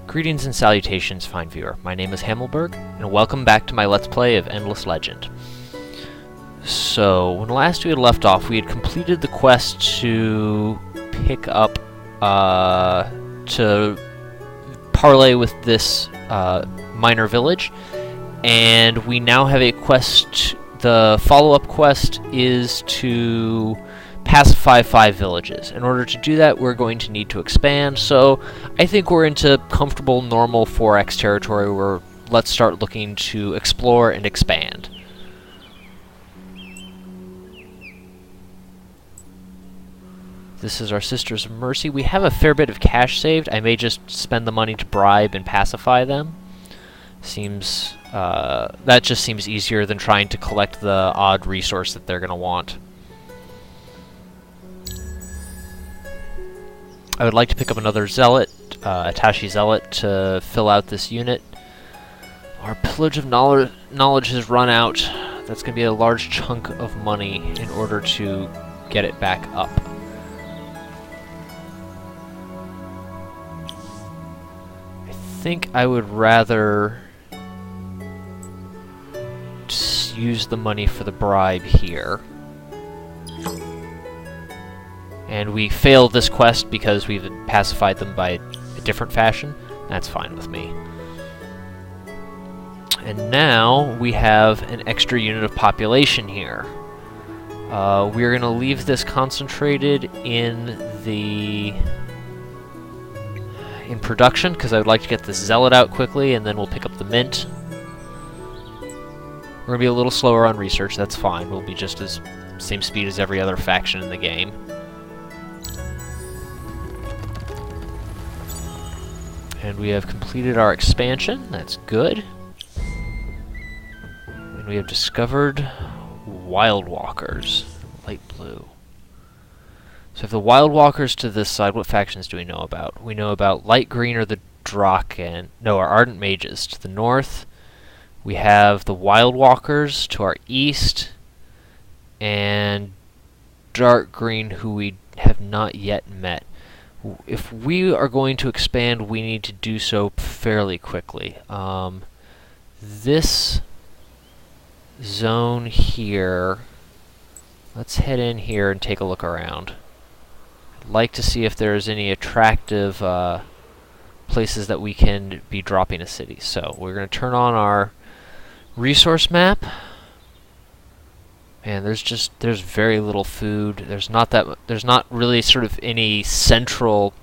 Greetings and salutations, fine viewer. My name is Hammelberg, and welcome back to my Let's Play of Endless Legend. So, when last we had left off, we had completed the quest to pick up, to parlay with this minor village, and we now have a quest. The follow-up quest is to pacify 5 villages. In order to do that, we're going to need to expand, so I think we're into comfortable, normal 4x territory where let's start looking to explore and expand. This is our Sisters of Mercy. We have a fair bit of cash saved. I may just spend the money to bribe and pacify them. That just seems easier than trying to collect the odd resource that they're going to want. I would like to pick up another zealot, Atashi zealot, to fill out this unit. Our pillage of knowledge has run out. That's going to be a large chunk of money in order to get it back up. I think I would rather just use the money for the bribe here. And we failed this quest because we've pacified them by a different fashion. That's fine with me. And now we have an extra unit of population here. We're going to leave this concentrated in production because I would like to get this zealot out quickly, and then we'll pick up the mint. We're going to be a little slower on research. That's fine. We'll be just as same speed as every other faction in the game. And we have completed our expansion. That's good. And we have discovered wild walkers. Light blue. So if the wild walkers to this side, what factions do we know about? We know about light green or the Draken. No, our Ardent mages. To the north, we have the wild walkers to our east, and dark green, who we have not yet met. If we are going to expand, we need to do so fairly quickly. This zone here, let's head in here and take a look around. I'd like to see if there's any attractive places that we can be dropping a city. So we're going to turn on our resource map. And there's very little food. There's not really sort of any central.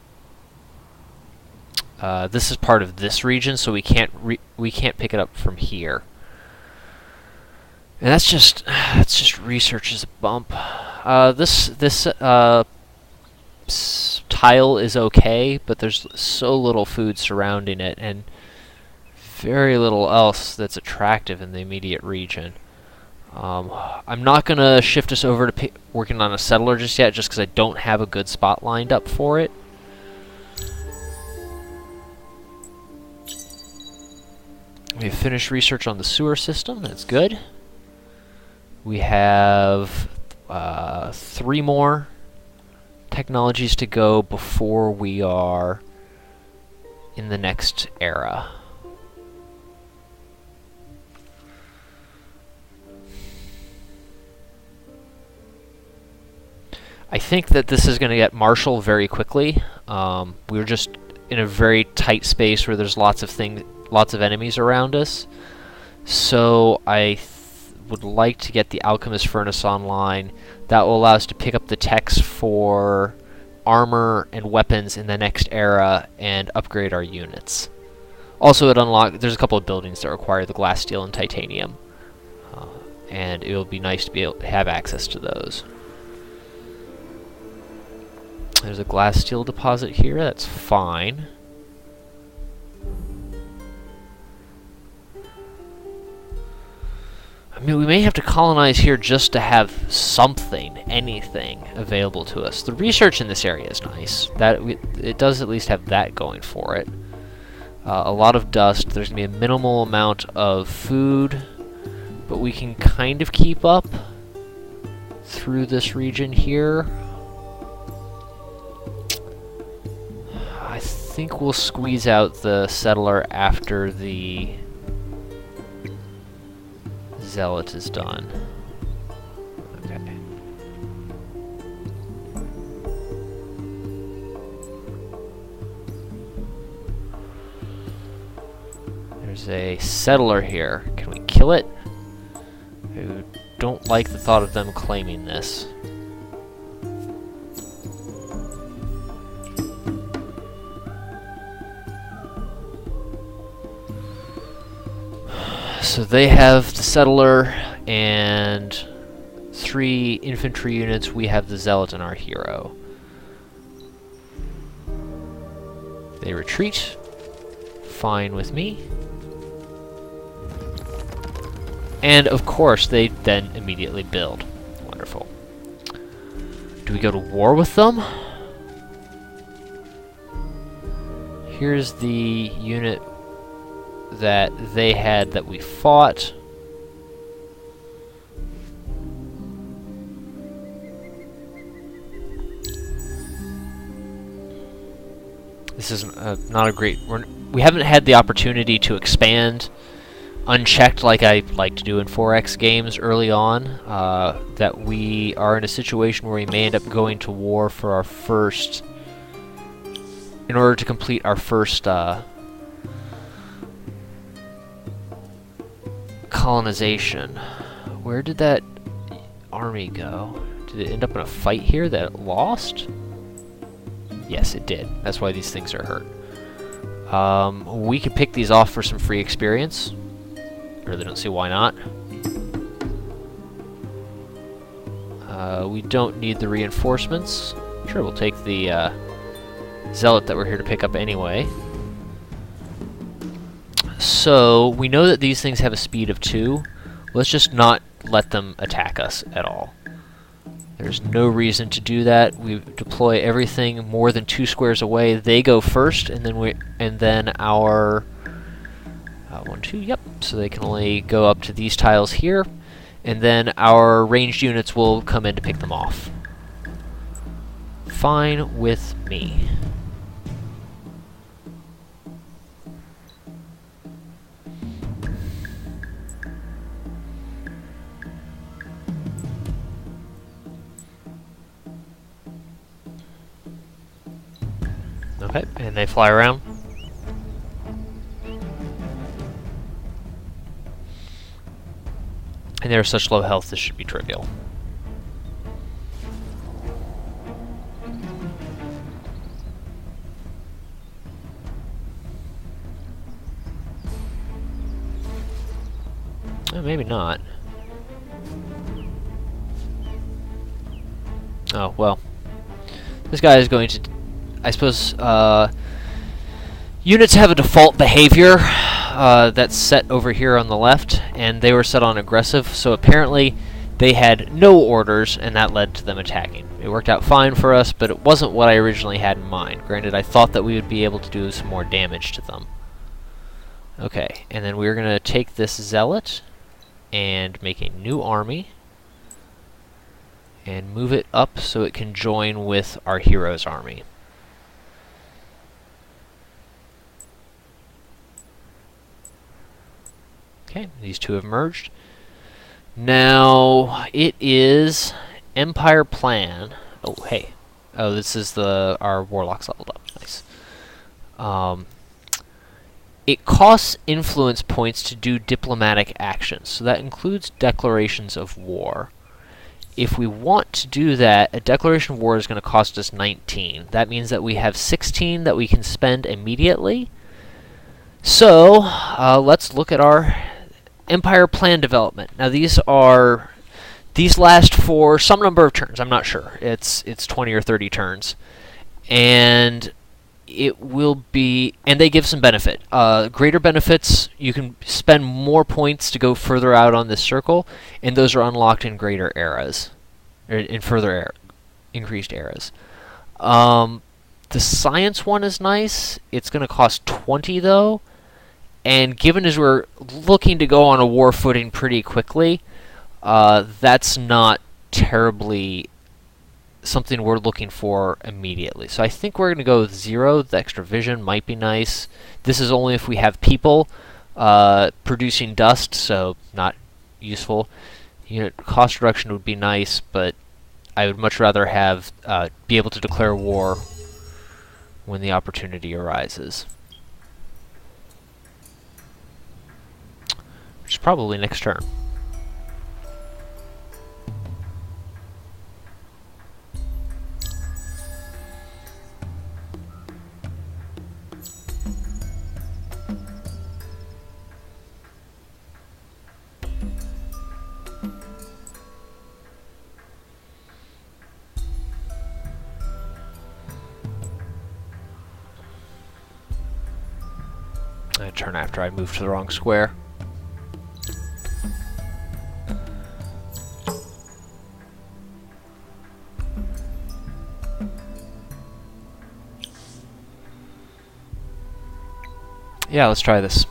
This is part of this region, so we can't pick it up from here. And that's just research is a bump. This tile is okay, but there's so little food surrounding it, and very little else that's attractive in the immediate region. I'm not going to shift us over to working on a settler just yet, just because I don't have a good spot lined up for it. We have finished research on the sewer system. That's good. We have 3 more technologies to go before we are in the next era. I think that this is going to get martial very quickly. We're just in a very tight space where there's lots of enemies around us. So I would like to get the Alchemist Furnace online. That will allow us to pick up the techs for armor and weapons in the next era and upgrade our units. Also, there's a couple of buildings that require the glass, steel, and titanium, and it will be nice to be able to have access to those. There's a glass steel deposit here, that's fine. I mean, we may have to colonize here just to have something, anything, available to us. The research in this area is nice. It does at least have that going for it. A lot of dust, there's going to be a minimal amount of food, but we can kind of keep up through this region here. think we'll squeeze out the settler after the zealot is done. Okay. There's a settler here. Can we kill it? I don't like the thought of them claiming this. So they have the settler and 3 infantry units. We have the zealot and our hero. They retreat. Fine with me. And of course, they then immediately build. Wonderful. Do we go to war with them? Here's the unit that they had that we fought. This is not a great... we haven't had the opportunity to expand unchecked like I like to do in 4X games early on. That we are in a situation where we may end up going to war for our first... in order to complete our first colonization. Where did that army go? Did it end up in a fight here that it lost? Yes, it did. That's why these things are hurt. We could pick these off for some free experience. I really don't see why not. We don't need the reinforcements. Sure, we'll take the zealot that we're here to pick up anyway. So, we know that these things have a speed of 2. Let's just not let them attack us at all. There's no reason to do that. We deploy everything more than 2 squares away. They go first, and then our 1, 2. Yep. So they can only go up to these tiles here, and then our ranged units will come in to pick them off. Fine with me. Okay, and they fly around. And they're such low health, this should be trivial. Maybe not. Oh, well. This guy is going to... I suppose, units have a default behavior that's set over here on the left, and they were set on aggressive, so apparently they had no orders, and that led to them attacking. It worked out fine for us, but it wasn't what I originally had in mind. Granted, I thought that we would be able to do some more damage to them. Okay, and then we're going to take this zealot and make a new army and move it up so it can join with our hero's army. Okay, these two have merged. Now, it is Empire Plan. Oh, hey. Oh, this is our warlocks leveled up. Nice. It costs influence points to do diplomatic actions, so that includes declarations of war. If we want to do that, a declaration of war is going to cost us 19. That means that we have 16 that we can spend immediately. So, let's look at our Empire Plan development. Now these last for some number of turns. I'm not sure. It's 20 or 30 turns, and it will be. And they give some benefit. Greater benefits. You can spend more points to go further out on this circle, and those are unlocked in greater eras, or in further increased eras. The science one is nice. It's going to cost 20 though. And given as we're looking to go on a war footing pretty quickly, that's not terribly something we're looking for immediately. So I think we're going to go with 0. The extra vision might be nice. This is only if we have people producing dust, so not useful. Unit cost reduction would be nice, but I would much rather have be able to declare war when the opportunity arises. Which is probably next turn. A turn after I moved to the wrong square. Yeah, let's try this.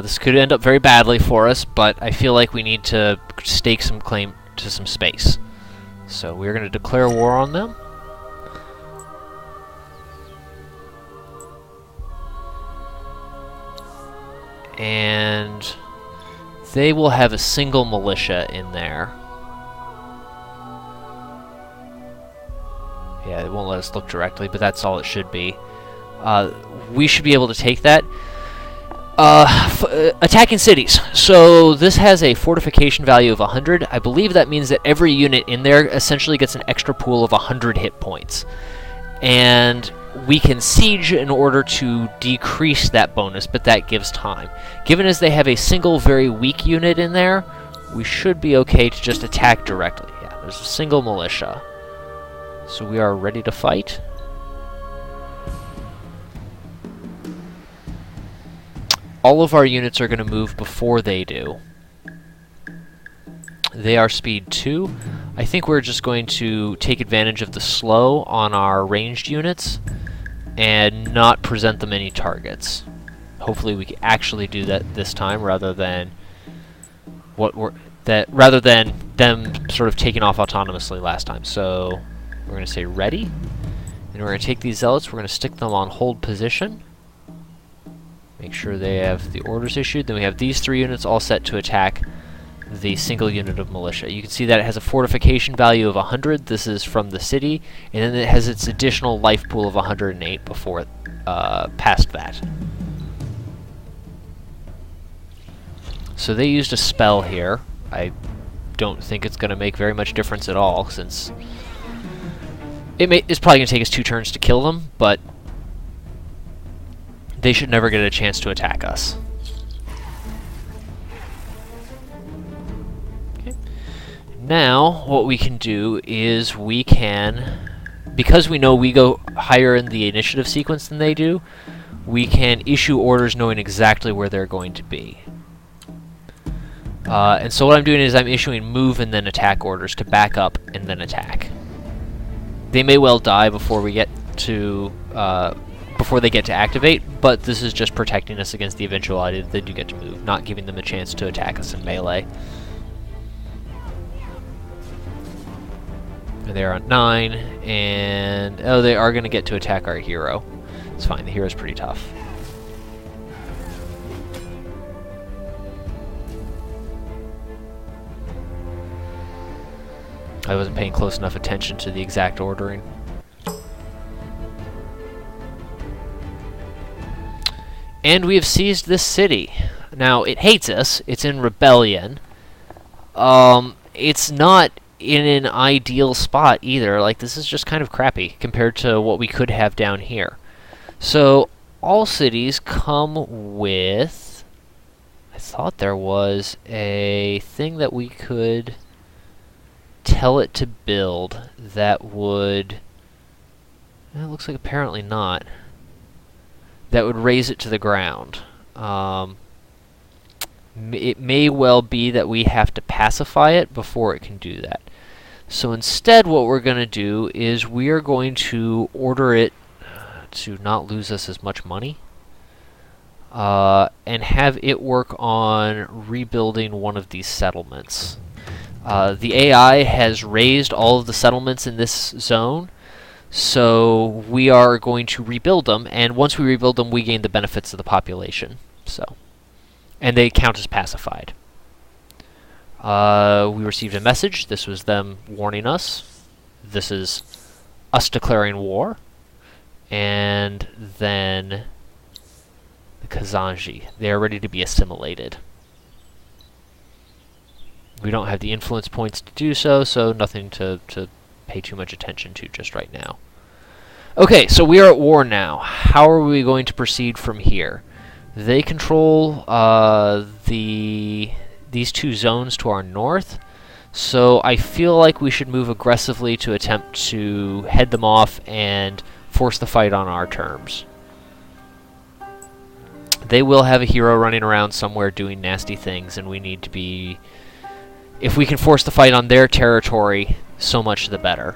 This could end up very badly for us, but I feel like we need to stake some claim to some space. So we're going to declare war on them. And they will have a single militia in there. Yeah, it won't let us look directly, but that's all it should be. We should be able to take that. Attacking cities. So this has a fortification value of 100. I believe that means that every unit in there essentially gets an extra pool of 100 hit points. And we can siege in order to decrease that bonus, but that gives time. Given as they have a single very weak unit in there, we should be okay to just attack directly. Yeah, there's a single militia. So we are ready to fight. All of our units are going to move before they do. They are speed 2. I think we're just going to take advantage of the slow on our ranged units and not present them any targets. Hopefully we can actually do that this time rather than them sort of taking off autonomously last time. So we're going to say ready, and we're going to take these zealots, we're going to stick them on hold position. Make sure they have the orders issued. Then we have these 3 units all set to attack the single unit of militia. You can see that it has a fortification value of 100. This is from the city, and then it has its additional life pool of 108 before it past that. So they used a spell here. I don't think it's going to make very much difference at all, since it's probably going to take us 2 turns to kill them, but they should never get a chance to attack us. Okay. Now, what we can do is we can, because we know we go higher in the initiative sequence than they do, we can issue orders knowing exactly where they're going to be. And so what I'm doing is I'm issuing move and then attack orders to back up and then attack. They may well die before we get to before they get to activate, but this is just protecting us against the eventuality that they do get to move, not giving them a chance to attack us in melee. And they're on 9, and oh, they are going to get to attack our hero. It's fine, the hero's pretty tough. I wasn't paying close enough attention to the exact ordering. And we have seized this city. Now, it hates us. It's in rebellion. It's not in an ideal spot either. Like, this is just kind of crappy compared to what we could have down here. So, all cities come with... I thought there was a thing that we could tell it to build that would... It looks like apparently not. That would raise it to the ground. It may well be that we have to pacify it before it can do that. So instead what we're going to do is we are going to order it to not lose us as much money and have it work on rebuilding one of these settlements. The AI has raised all of the settlements in this zone, so we are going to rebuild them, and once we rebuild them, we gain the benefits of the population. And they count as pacified. We received a message. This was them warning us. This is us declaring war. And then the Kazanji. They are ready to be assimilated. We don't have the influence points to do so, so nothing to pay too much attention to just right now. Okay, so we are at war now. How are we going to proceed from here? They control these two zones to our north, so I feel like we should move aggressively to attempt to head them off and force the fight on our terms. They will have a hero running around somewhere doing nasty things, and we need to be... If we can force the fight on their territory, so much the better.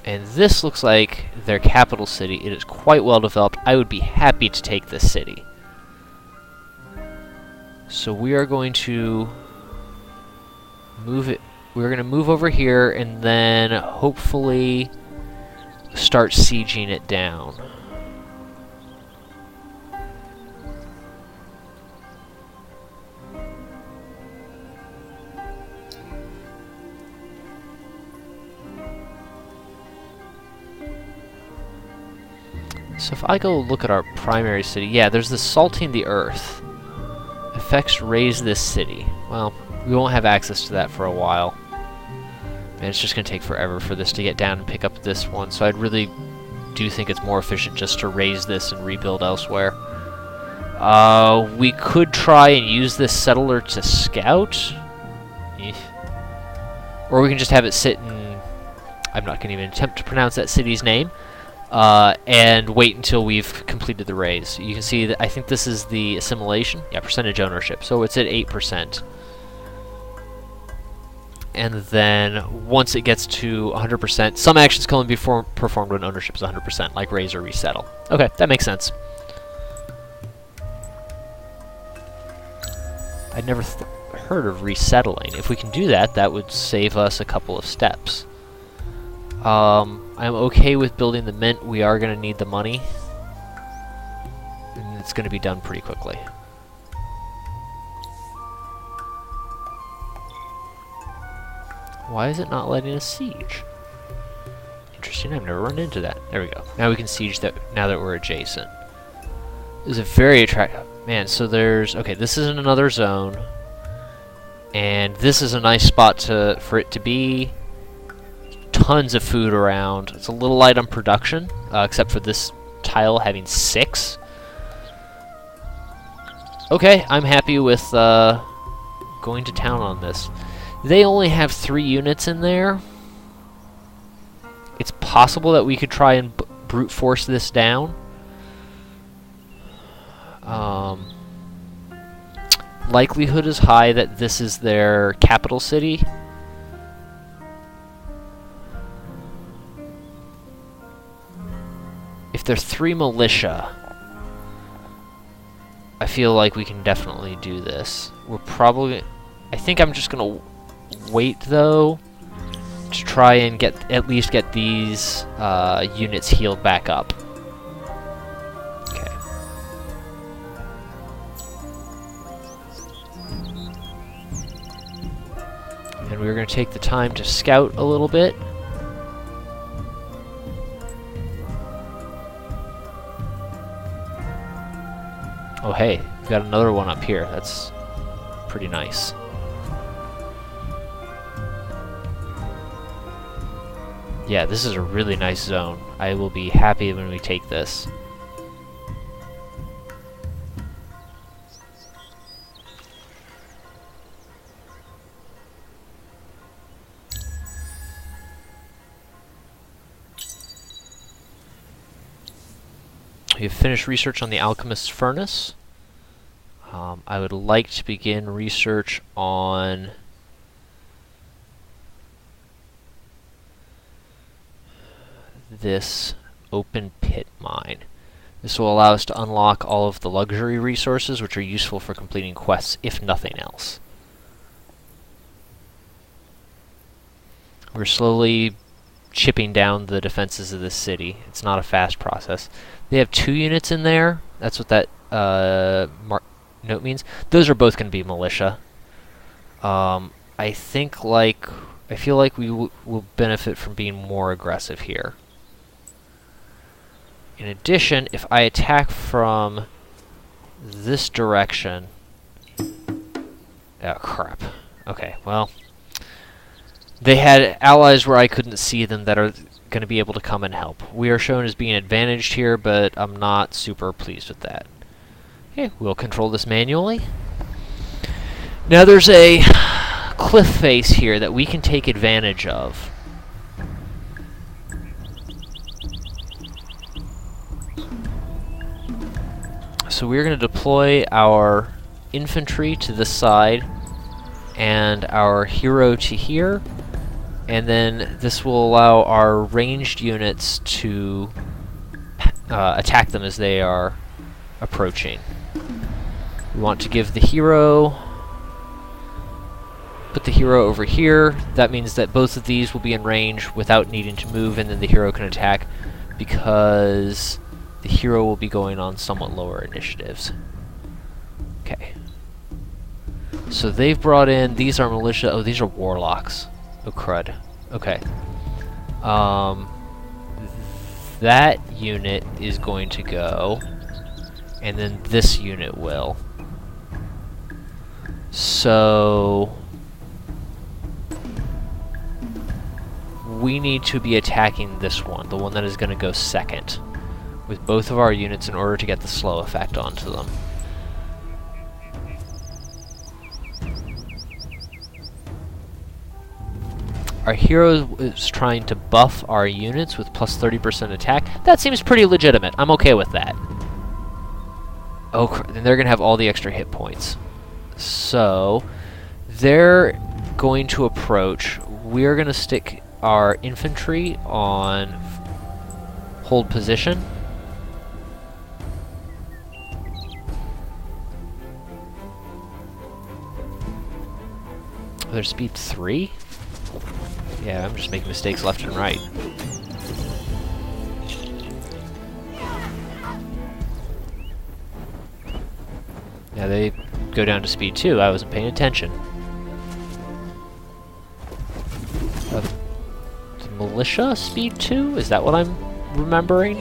And this looks like their capital city. It is quite well developed. I would be happy to take this city. So we are going to move it. We're going to move over here and then hopefully start sieging it down. So if I go look at our primary city, yeah, there's this salting the earth. Effects raise this city. Well, we won't have access to that for a while. And it's just going to take forever for this to get down and pick up this one, so I'd really do think it's more efficient just to raise this and rebuild elsewhere. We could try and use this settler to scout. Or we can just have it sit in... I'm not going to even attempt to pronounce that city's name. And wait until we've completed the raise. You can see that I think this is the assimilation. Yeah, percentage ownership. So it's at 8%. And then once it gets to 100%, some actions can only be performed when ownership is 100%, like raise or resettle. Okay, that makes sense. I'd never heard of resettling. If we can do that, that would save us a couple of steps. I'm okay with building the mint. We are going to need the money. And it's going to be done pretty quickly. Why is it not letting us siege? Interesting, I've never run into that. There we go. Now we can siege that now that we're adjacent. This is a very attractive... Man, so there's... Okay, this is in another zone. And this is a nice spot for it to be. Tons of food around. It's a little light on production, except for this tile having 6. Okay, I'm happy with going to town on this. They only have 3 units in there. It's possible that we could try and brute force this down. Likelihood is high that this is their capital city. If they're 3 militia, I feel like we can definitely do this. We're probably... I think I'm just gonna wait, though, to try and at least get these units healed back up. Okay. And we're gonna take the time to scout a little bit. Oh hey, we've got another one up here. That's pretty nice. Yeah, this is a really nice zone. I will be happy when we take this. We have finished research on the alchemist's furnace. I would like to begin research on this open pit mine. This will allow us to unlock all of the luxury resources, which are useful for completing quests, if nothing else. We're slowly chipping down the defenses of this city. It's not a fast process. They have 2 units in there. That's what that note means. Those are both going to be militia. I feel like we will benefit from being more aggressive here. In addition, if I attack from this direction... Oh, crap. Okay, well... They had allies where I couldn't see them that are going to be able to come and help. We are shown as being advantaged here, but I'm not super pleased with that. Okay, we'll control this manually. Now there's a cliff face here that we can take advantage of. So we're going to deploy our infantry to this side and our hero to here, and then this will allow our ranged units to attack them as they are approaching. We want to give the hero... Put the hero over here. That means that both of these will be in range without needing to move, and then the hero can attack because the hero will be going on somewhat lower initiatives. Okay. So they've brought in... These are militia... Oh, these are warlocks. Oh, crud. Okay. That unit is going to go, and then this unit will. So... we need to be attacking this one, the one that is going to go second, with both of our units in order to get the slow effect onto them. Our hero is trying to buff our units with plus 30% attack. That seems pretty legitimate. I'm okay with that. Oh, and they're going to have all the extra hit points. So, they're going to approach. We're going to stick our infantry on hold position. Their speed 3? Yeah, I'm just making mistakes left and right. Yeah, they go down to speed 2. I wasn't paying attention. The militia speed 2? Is that what I'm remembering?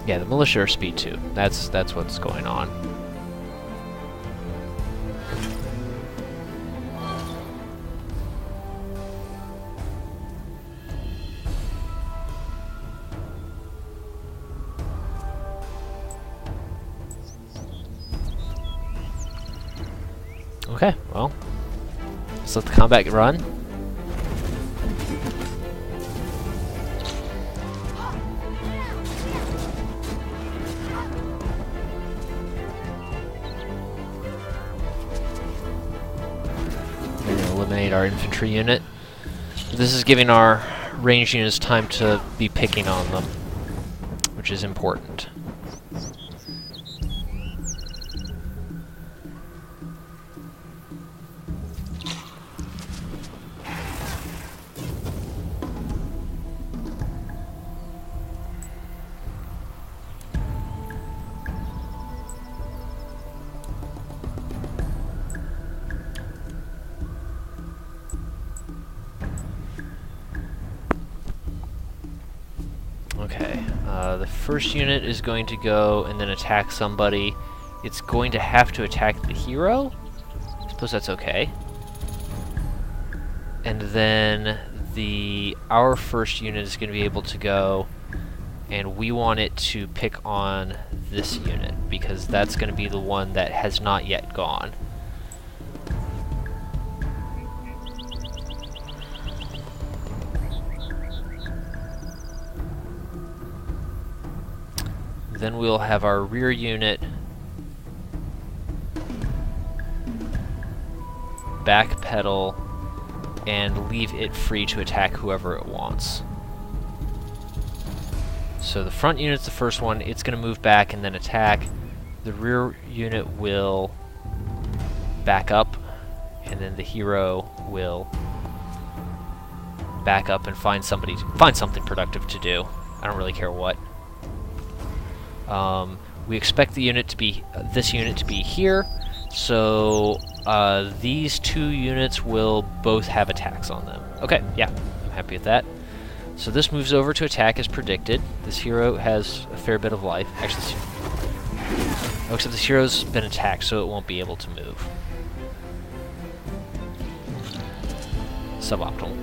Yeah, the militia are speed 2. That's what's going on. Okay, well, let's let the combat run. Eliminate our infantry unit. This is giving our ranged units time to be picking on them, which is important. Okay, the first unit is going to go and then attack somebody. It's going to have to attack the hero. I suppose that's okay. And then our first unit is going to be able to go, and we want it to pick on this unit, because that's going to be the one that has not yet gone. Then we'll have our rear unit backpedal and leave it free to attack whoever it wants. So the front unit's the first one. It's going to move back and then attack. The rear unit will back up, and then the hero will back up and find something productive to do. I don't really care what. We expect the unit to be this unit to be here, so these two units will both have attacks on them. Okay, yeah, I'm happy with that. So this moves over to attack as predicted. This hero has a fair bit of life. Actually, oh, except this hero's been attacked, so it won't be able to move. Suboptimal.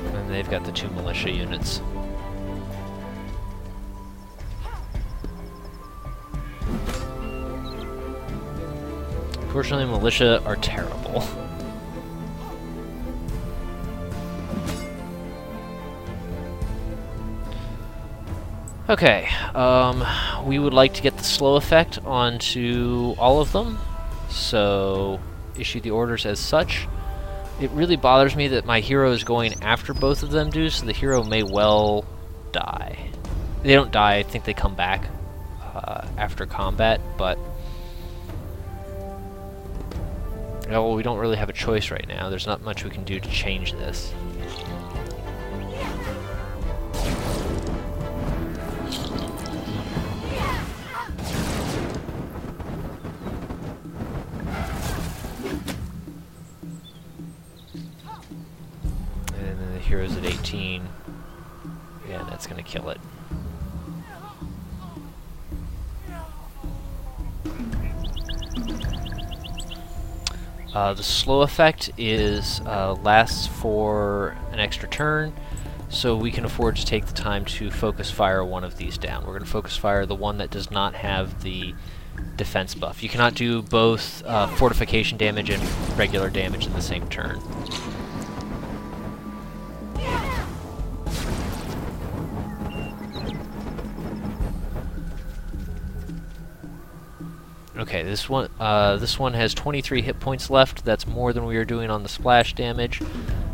And they've got the 2 militia units. Unfortunately, militia are terrible. Okay, we would like to get the slow effect onto all of them, so issue the orders as such. It really bothers me that my hero is going after both of them do, so the hero may well die. They don't die, I think they come back after combat, but well, we don't really have a choice right now. There's not much we can do to change this. And then the hero's at 18. Yeah, that's gonna kill it. The slow effect is lasts for an extra turn, so we can afford to take the time to focus fire one of these down. We're going to focus fire the one that does not have the defense buff. You cannot do both fortification damage and regular damage in the same turn. Okay, this one has 23 hit points left. That's more than we were doing on the splash damage,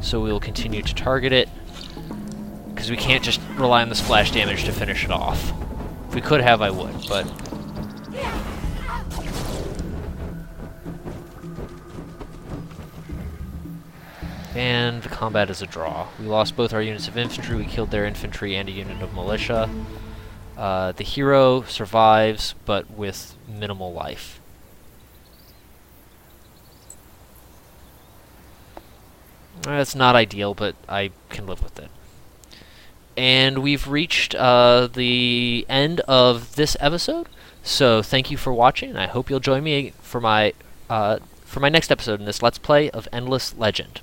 so we will continue to target it, because we can't just rely on the splash damage to finish it off. If we could have, I would, but... And the combat is a draw. We lost both our units of infantry, we killed their infantry and a unit of militia. The hero survives, but with minimal life. That's not ideal, but I can live with it. And we've reached the end of this episode, so thank you for watching, and I hope you'll join me for my next episode in this Let's Play of Endless Legend.